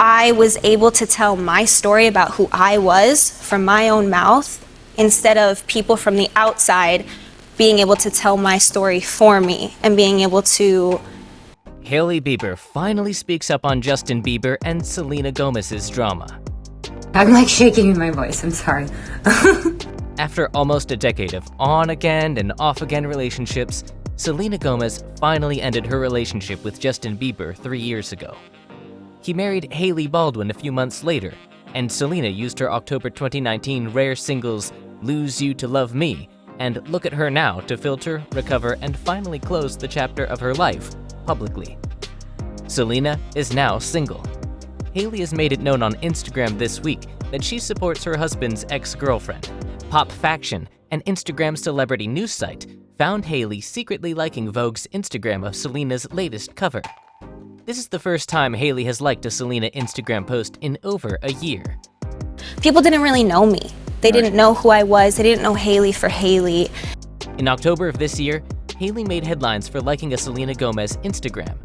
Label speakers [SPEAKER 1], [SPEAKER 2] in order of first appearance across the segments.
[SPEAKER 1] I was able to tell my story about who I was from my own mouth, instead of people from the outside being able to tell my story for me and being able to...
[SPEAKER 2] Hailey Bieber finally speaks up on Justin Bieber and Selena Gomez's drama.
[SPEAKER 3] I'm like shaking in my voice, I'm sorry.
[SPEAKER 2] After almost a decade of on-again and off-again relationships, Selena Gomez finally ended her relationship with Justin Bieber 3 years ago. He married Hailey Baldwin a few months later, and Selena used her October 2019 rare singles Lose You to Love Me and Look at Her Now to filter, recover, and finally close the chapter of her life publicly. Selena is now single. Hailey has made it known on Instagram this week that she supports her husband's ex-girlfriend. Pop Faction, an Instagram celebrity news site, found Hailey secretly liking Vogue's Instagram of Selena's latest cover. This is the first time Hailey has liked a Selena Instagram post in over a year.
[SPEAKER 1] People didn't really know me. They didn't know who I was. They didn't know Hailey for Hailey.
[SPEAKER 2] In October of this year, Hailey made headlines for liking a Selena Gomez Instagram.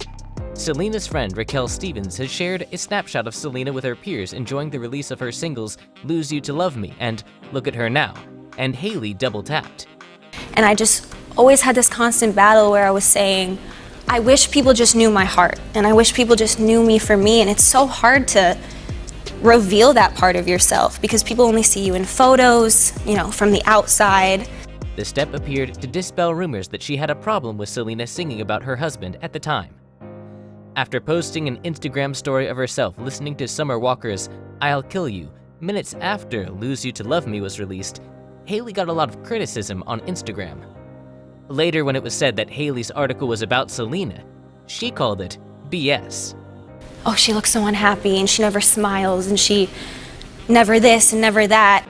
[SPEAKER 2] Selena's friend Raquel Stevens has shared a snapshot of Selena with her peers enjoying the release of her singles Lose You to Love Me and Look at Her Now, and Hailey double-tapped.
[SPEAKER 1] And I just always had this constant battle where I was saying, I wish people just knew my heart, and I wish people just knew me for me, and it's so hard to reveal that part of yourself because people only see you in photos, from the outside.
[SPEAKER 2] The step appeared to dispel rumors that she had a problem with Selena singing about her husband at the time. After posting an Instagram story of herself listening to Summer Walker's I'll Kill You minutes after Lose You to Love Me was released, Hailey got a lot of criticism on Instagram. Later, when it was said that Hailey's article was about Selena, she called it BS.
[SPEAKER 1] Oh, she looks so unhappy, and she never smiles, and she never this and never that.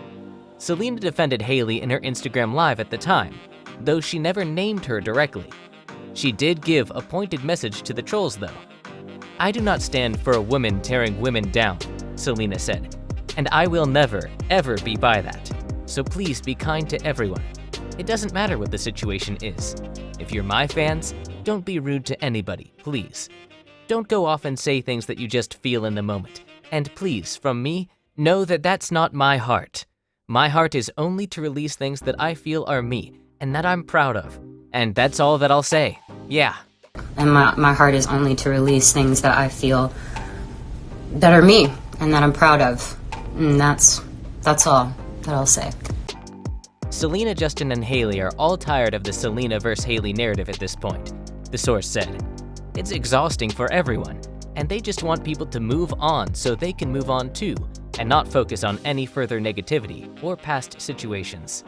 [SPEAKER 2] Selena defended Hailey in her Instagram Live at the time, though she never named her directly. She did give a pointed message to the trolls, though. I do not stand for a woman tearing women down, Selena said, and I will never, ever be by that. So please be kind to everyone. It doesn't matter what the situation is. If you're my fans, don't be rude to anybody, please. Don't go off and say things that you just feel in the moment. And please, from me, know that that's not my heart. My heart is only to release things that I feel are me, and that I'm proud of. And that's all that I'll say. Yeah.
[SPEAKER 3] And my heart is only to release things that I feel that are me, and that I'm proud of. And that's all that I'll say.
[SPEAKER 2] Selena, Justin, and Hailey are all tired of the Selena vs. Hailey narrative at this point, the source said. It's exhausting for everyone, and they just want people to move on so they can move on too, and not focus on any further negativity or past situations.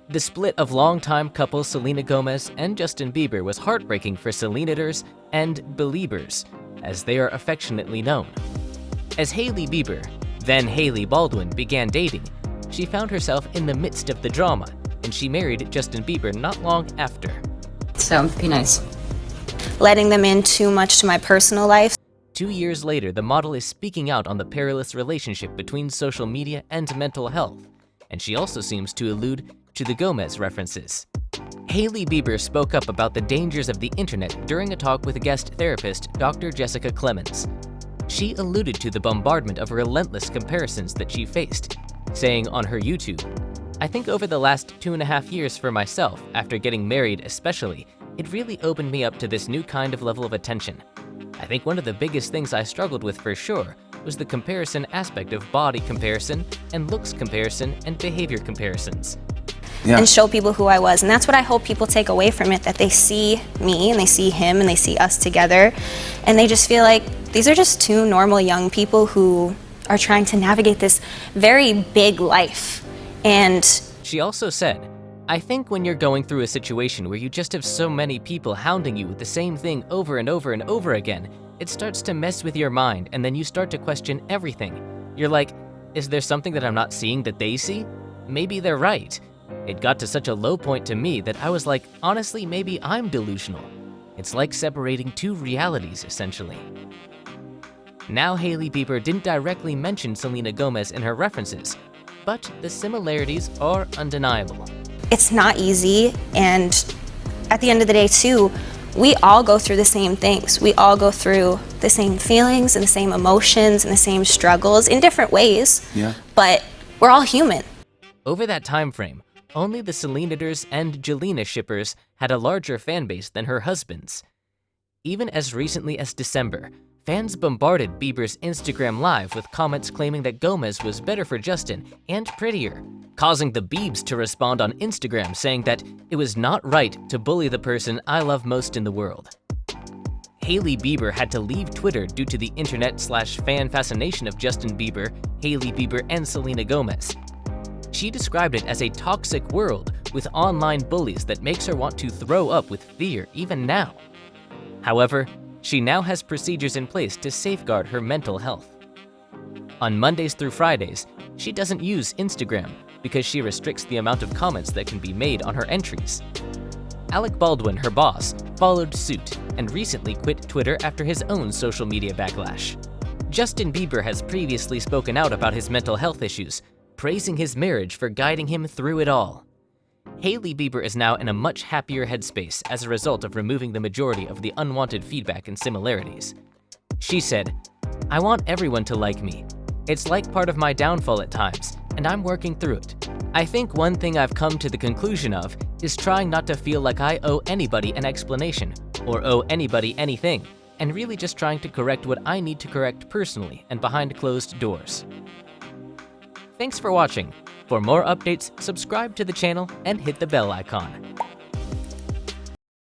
[SPEAKER 2] The split of longtime couple Selena Gomez and Justin Bieber was heartbreaking for Selenators and Beliebers, as they are affectionately known. As Hailey Bieber, then Hailey Baldwin, began dating, she found herself in the midst of the drama, and she married Justin Bieber not long after.
[SPEAKER 3] So, be nice.
[SPEAKER 1] Letting them in too much to my personal life.
[SPEAKER 2] 2 years later, the model is speaking out on the perilous relationship between social media and mental health, and she also seems to allude to the Gomez references. Hailey Bieber spoke up about the dangers of the internet during a talk with guest therapist Dr. Jessica Clemens. She alluded to the bombardment of relentless comparisons that she faced, saying on her YouTube, I think over the last 2.5 years for myself, after getting married especially, it really opened me up to this new kind of level of attention. I think one of the biggest things I struggled with for sure was the comparison aspect of body comparison and looks comparison and behavior comparisons.
[SPEAKER 1] Yeah. And show people who I was. And that's what I hope people take away from it, that they see me and they see him and they see us together. And they just feel like these are just two normal young people who are trying to navigate this very big life. And
[SPEAKER 2] she also said, I think when you're going through a situation where you just have so many people hounding you with the same thing over and over and over again, it starts to mess with your mind, and then you start to question everything. You're like, is there something that I'm not seeing that they see? Maybe they're right. It got to such a low point to me that I was like, honestly, maybe I'm delusional. It's like separating two realities, essentially. Now, Hailey Bieber didn't directly mention Selena Gomez in her references, but the similarities are undeniable.
[SPEAKER 1] It's not easy, and at the end of the day, too, we all go through the same things. We all go through the same feelings and the same emotions and the same struggles in different ways.
[SPEAKER 4] Yeah.
[SPEAKER 1] But we're all human.
[SPEAKER 2] Over that time frame, only the Selenators and Jelena shippers had a larger fan base than her husband's. Even as recently as December, fans bombarded Bieber's Instagram Live with comments claiming that Gomez was better for Justin and prettier, causing the Biebs to respond on Instagram saying that it was not right to bully the person I love most in the world. Hailey Bieber had to leave Twitter due to the internet/fan fascination of Justin Bieber, Hailey Bieber, and Selena Gomez. She described it as a toxic world with online bullies that makes her want to throw up with fear even now. However, she now has procedures in place to safeguard her mental health. On Mondays through Fridays, she doesn't use Instagram because she restricts the amount of comments that can be made on her entries. Hailey Baldwin, her boss, followed suit and recently quit Twitter after his own social media backlash. Justin Bieber has previously spoken out about his mental health issues, praising his marriage for guiding him through it all. Hailey Bieber is now in a much happier headspace as a result of removing the majority of the unwanted feedback and similarities. She said, "I want everyone to like me. It's like part of my downfall at times, and I'm working through it. I think one thing I've come to the conclusion of is trying not to feel like I owe anybody an explanation or owe anybody anything, and really just trying to correct what I need to correct personally and behind closed doors." Thanks for watching. For more updates, subscribe to the channel and hit the bell icon.